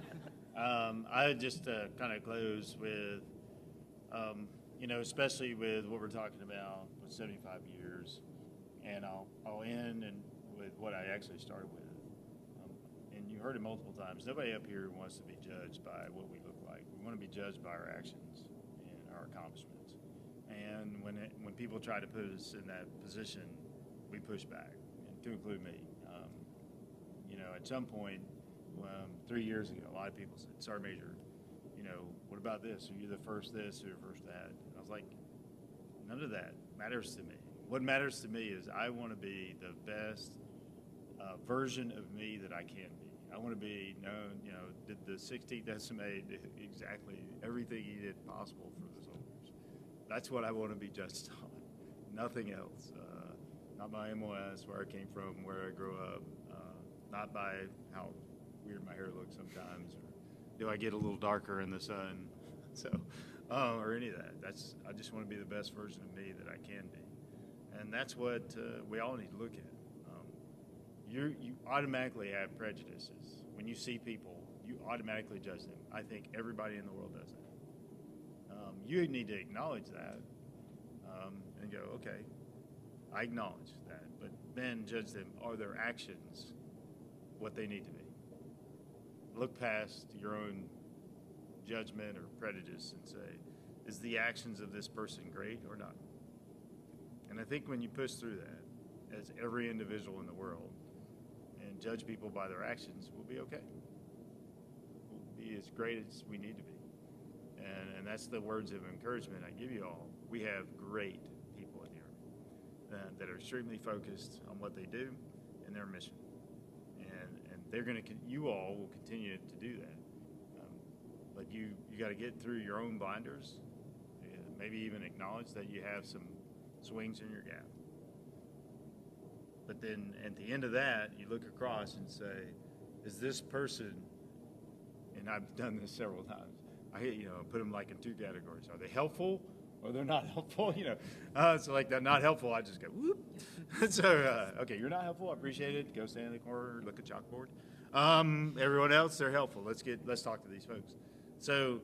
I just kind of close with, especially with what we're talking about with 75 years, and I'll end with what I actually started with. And you heard it multiple times. Nobody up here wants to be judged by what we look like. We want to be judged by our actions and our accomplishments. And when people try to put us in that position, we push back, and to include me. At some point, 3 years ago, a lot of people said, Sergeant Major, what about this? Are you the first this or the first that? And I was like, none of that matters to me. What matters to me is I want to be the best version of me that I can be. I want to be known, did the 16th SMA did exactly everything he did possible for the soldiers. That's what I want to be judged on, nothing else. Not my MOS, where I came from, where I grew up, not by how weird my hair looks sometimes, or do I get a little darker in the sun, or any of that. I just want to be the best version of me that I can be, and that's what we all need to look at. You automatically have prejudices. When you see people, you automatically judge them. I think everybody in the world does that. You need to acknowledge that and go, okay, I acknowledge that, but then judge them. Are their actions what they need to be? Look past your own judgment or prejudice and say, is the actions of this person great or not? And I think when you push through that, as every individual in the world, and judge people by their actions, we'll be okay. We'll be as great as we need to be. And that's the words of encouragement I give you all. We have great people in the Army that are extremely focused on what they do and their mission. And they're going to, you all will continue to do that. But you got to get through your own blinders, maybe even acknowledge that you have some swings in your gap. But then at the end of that, you look across and say, is this person, and I've done this several times, I put them in 2 categories. Are they helpful or they're not helpful? So they're not helpful, I just go, whoop. So, okay, you're not helpful, I appreciate it. Go stand in the corner, look at chalkboard. Everyone else, they're helpful. Let's talk to these folks. So,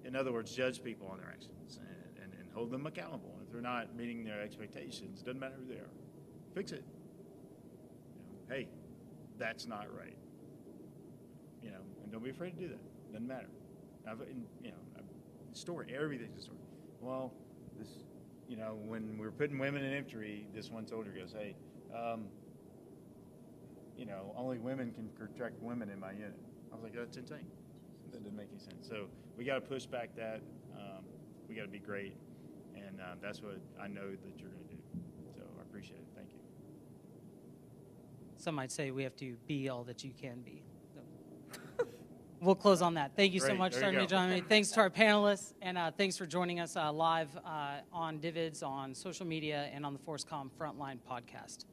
in other words, judge people on their actions and hold them accountable. And if they're not meeting their expectations, doesn't matter who they are. Fix it. Hey, that's not right. And don't be afraid to do that. Doesn't matter. Story, everything's a story. Well, this, when we're putting women in infantry, this one soldier goes, hey, only women can protect women in my unit. I was like, that's insane. That doesn't make any sense. So we got to push back that. We got to be great, and that's what I know that you're going to do. So I appreciate it. Thank you. Some might say we have to be all that you can be. So we'll close on that. Thank you so Great. much, There you Sergeant go. John. Thanks to our panelists, and thanks for joining us live on Divids, on social media, and on the ForceCom Frontline podcast.